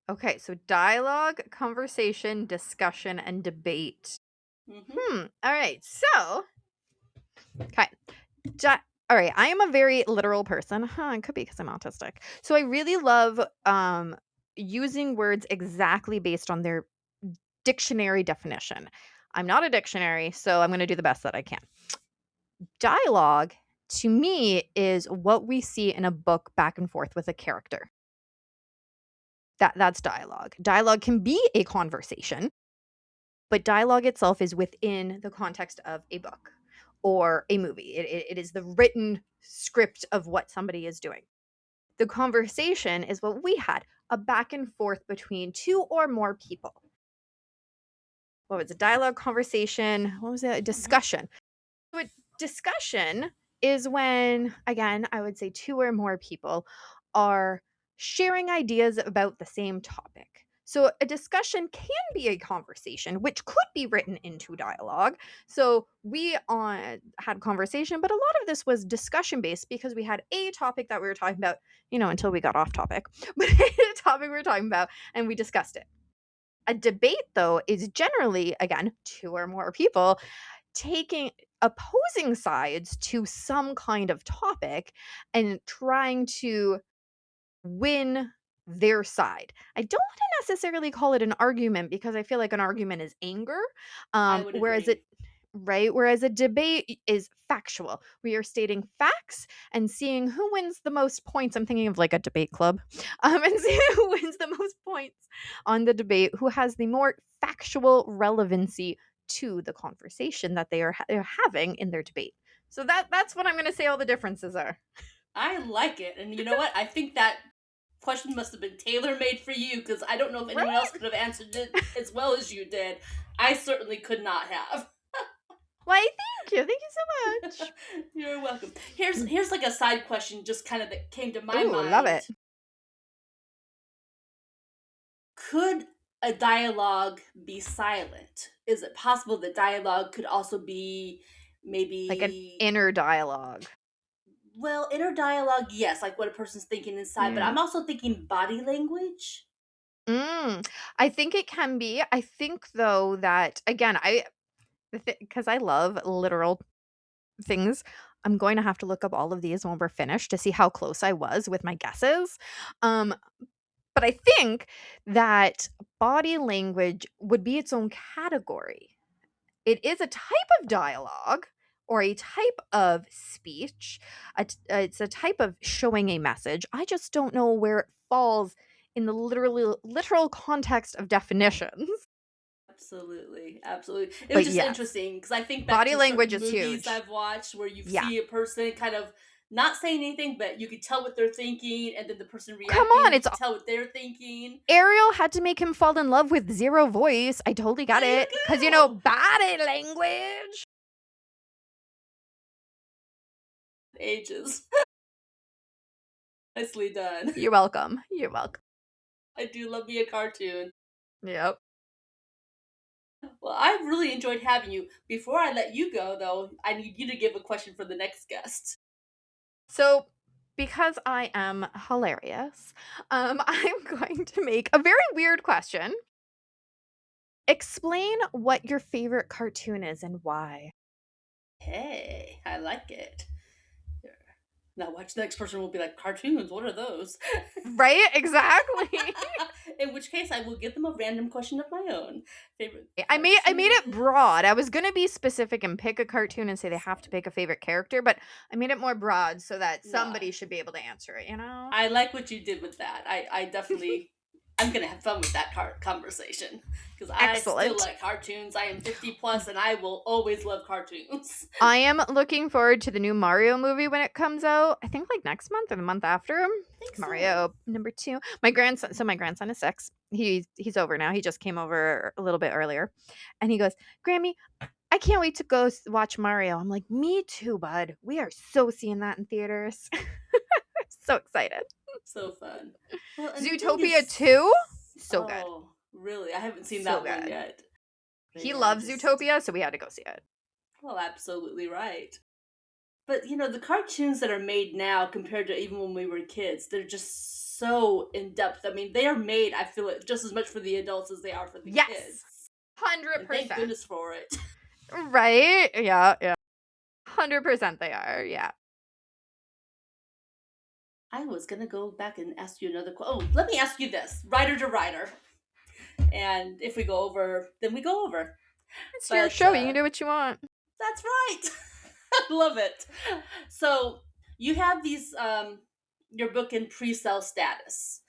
Okay, so dialogue, conversation, discussion, and debate. Hmm. All right. So, okay. Di- all right, I am a very literal person. Huh, it could be because I'm autistic. So I really love using words exactly based on their dictionary definition. I'm not a dictionary, so I'm going to do the best that I can. Dialogue to me is what we see in a book back and forth with a character. That's dialogue. Dialogue can be a conversation, but dialogue itself is within the context of a book or a movie. It is the written script of what somebody is doing. The conversation is what we had, a back and forth between two or more people. What was it? Dialogue, conversation, what was it? A Hmm. discussion. So a discussion is when, again, I would say two or more people are sharing ideas about the same topic. So a discussion can be a conversation, which could be written into dialogue. So we had conversation, but a lot of this was discussion based because we had a topic that we were talking about, until we got off topic, but a topic we were talking about and we discussed it. A debate, though, is generally, again, two or more people taking opposing sides to some kind of topic and trying to win their side. I don't want to necessarily call it an argument because I feel like an argument is anger. I would Whereas agree. it right? Whereas a debate is factual. We are stating facts and seeing who wins the most points. I'm thinking of like a debate club, and seeing who wins the most points on the debate, who has the more factual relevancy to the conversation that they're having in their debate. So that's what I'm going to say. All the differences are. I like it. And you know what? I think that question must have been tailor made for you because I don't know if anyone else Right? could have answered it as well as you did. I certainly could not have. Why? Thank you. Thank you so much. You're welcome. Here's like a side question just kind of that came to my Ooh, love mind. it. Could a dialogue be silent? Is it possible that dialogue could also be Like an maybe inner dialogue. inner dialogue, yes, like what a person's thinking inside, but Yeah. I'm also thinking body language. I think it can be. I think though that again, because I love literal things, I'm going to have to look up all of these when we're finished to see how close I was with my guesses. Um, but I think that body language would be its own category. It is a type of dialogue or a type of speech. It's a type of showing a message. I just don't know where it falls in the literal context of definitions. Absolutely, absolutely. It was But just yes, interesting because I think back body to language certain is movies huge. I've watched where you Yeah. see a person kind of not saying anything, but you could tell what they're thinking, and then the person Come reacting, on, you it's could tell what they're thinking. Ariel had to make him fall in love with zero voice. I totally got There you it. Cause go. body language. Ages. Nicely done. You're welcome. You're welcome. I do love me a cartoon. Yep. Well, I've really enjoyed having you. Before I let you go, though, I need you to give a question for the next guest. So, because I am hilarious, I'm going to make a very weird question. Explain what your favorite cartoon is and why. Hey, I like it. Now, watch the next person will be like, cartoons, what are those? Right? Exactly. In which case, I will give them a random question of my own. Favorite I made it cartoon? broad. I was gonna be specific and pick a cartoon and say they have to pick a favorite character, but I made it more broad so that No, somebody should be able to answer it, you know? I like what you did with that. I definitely, I'm gonna have fun with that conversation because I still Excellent. like cartoons. I am 50 plus, and I will always love cartoons. I am looking forward to the new Mario movie when it comes out. I think like next month or the month after. I think so. Mario number 2. My grandson is 6. He's over now. He just came over a little bit earlier. And he goes, "Grammy, I can't wait to go watch Mario." I'm like, "Me too, bud. We are so seeing that in theaters." So excited. So fun. Well, and the thing Zootopia is, 2? So good. oh, really? I haven't seen So that one good. yet. But He yeah, loves just, Zootopia, so we had to go see it. well, absolutely right. But the cartoons that are made now compared to even when we were kids, they're just so in depth. I mean, they are made, I feel it, just as much for the adults as they are for the Yes. kids. And thank 100%. goodness for it. Right? Yeah, yeah. 100% they are. Yeah. I was gonna go back and ask you another question. Oh, let me ask you this, writer to writer. And if we go over, then we go over. It's your But show. You can do what you want. that's right. I love it. So you have these your book in pre-sale status.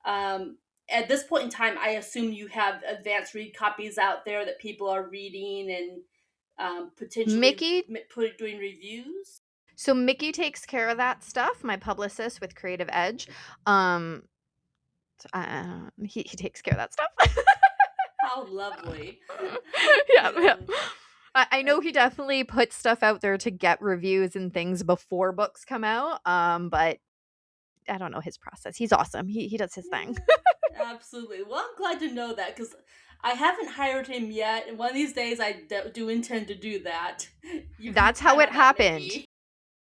At this point in time, I assume you have advanced read copies out there that people are reading and potentially Mickey. doing reviews. So Mickey takes care of that stuff. My publicist with Creative Edge. Um, he takes care of that stuff. How lovely. Yeah, You yeah. know, I know and he definitely puts stuff out there to get reviews and things before books come out. But I don't know his process. He's awesome. He does his thing. yeah, absolutely. Well, I'm glad to know that because I haven't hired him yet, and one of these days I do intend to do that. You That's can how it have that, happened. Mickey.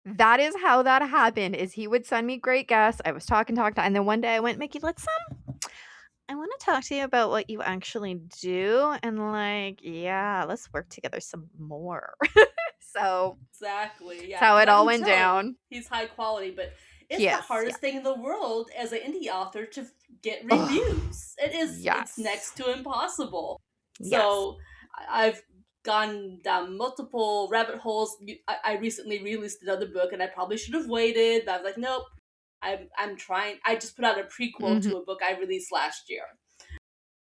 That is how that happened. Is he would send me great guests. I was talking, and then one day I went, "Mickey, let's I want to talk to you about what you actually do." And like, yeah, let's work together some more. So Exactly. that's Yeah, how because it I all can went tell down. he's high quality, but it's He the is, yeah. hardest thing in the world as an indie author to get Oh, reviews. It is. It's yes. next to impossible. Yes. So I've gone down multiple rabbit holes. I recently released another book, and I probably should have waited. But I was like, nope. I'm trying. I just put out a prequel Mhm. to a book I released last year.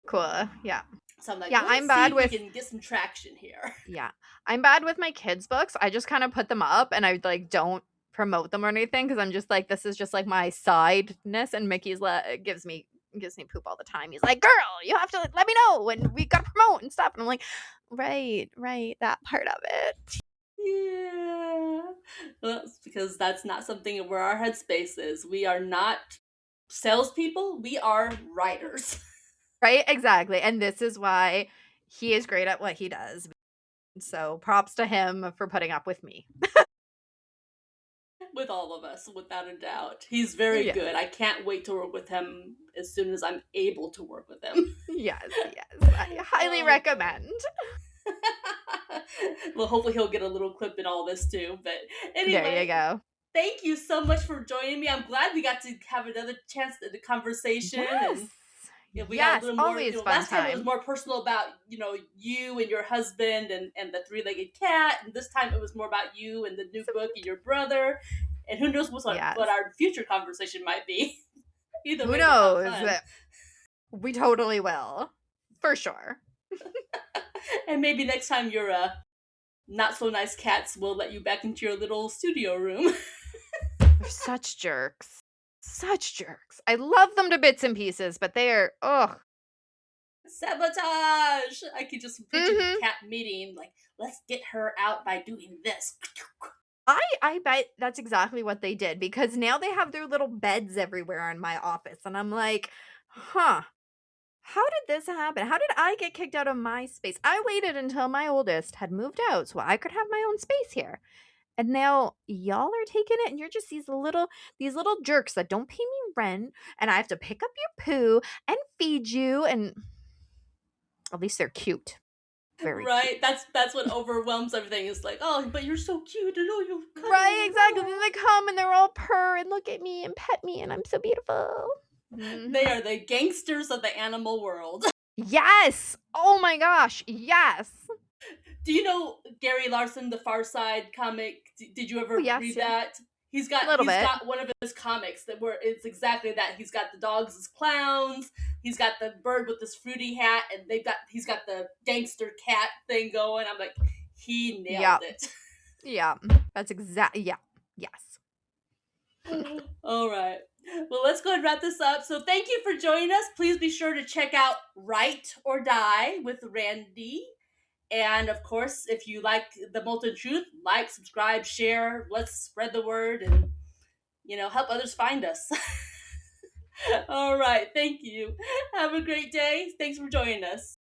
Cool. Yeah. So I'm like, Yeah, let's I'm see bad if we with can get some traction here. yeah. I'm bad with my kids' books. I just kind of put them up and I like don't promote them or anything because I'm just like this is just like my sideness and Mickey's gives me poop all the time. He's like, "Girl, you have to let me know when we got to promote and stuff." And I'm like, "Right, right, that part of it." Yeah. Well, it's because that's not something where our headspace is. We are not salespeople, we are writers. Right? Exactly. And this is why he is great at what he does. So, props to him for putting up with me. with all of us, without a doubt. He's very Yes. good. I can't wait to work with him as soon as I'm able to work with him. Yes, yes. I highly Oh boy. recommend. Well, hopefully he'll get a little clip in all this too. But There you anyway, go. thank you so much for joining me. I'm glad we got to have another chance at the conversation, Yes. and we got a Yes, little more. always fun Last time it was time. more personal about you and your husband and the three-legged cat, and this time it was more about you and the new So book and cute. your brother. And who knows what Yes. our future conversation might be. Either Who way, we'll have knows? fun. We totally will. For sure. And maybe next time your not so nice cats will let you back into your little studio room. They're such jerks. Such jerks. I love them to bits and pieces, but they are ugh. Sabotage! I could just picture the Mhm. cat meeting, like, let's get her out by doing this. I bet that's exactly what they did because now they have their little beds everywhere in my office and I'm like, "Huh. How did this happen? How did I get kicked out of my space?" I waited until my oldest had moved out so I could have my own space here. And now y'all are taking it and you're just these little jerks that don't pay me rent and I have to pick up your poo and feed you and at least they're cute. Very cute. Right? That's what overwhelms everything. It's like, oh, but you're so cute, and oh, you Right, cuddle, and exactly. Then oh. they come and they're all purr and look at me and pet me and I'm so beautiful. They Mhm. are the gangsters of the animal world. Yes! Oh my gosh, yes! Do you know Gary Larson, the Far Side comic? Did you Oh, ever yes, read yeah. that? He's A got little he's bit. got one of his comics that where it's exactly that. He's got the dogs as clowns. He's got the bird with this fruity hat, and he's got the gangster cat thing going. I'm like, he nailed Yep. it. Yeah. That's yeah. Yes. All right. Well, let's go ahead and wrap this up. So, thank you for joining us. Please be sure to check out Write or Die with Randy. And of course, if you like the Molten Truth, like, subscribe, share. Let's spread the word and help others find us. All right. Thank you. Have a great day. Thanks for joining us.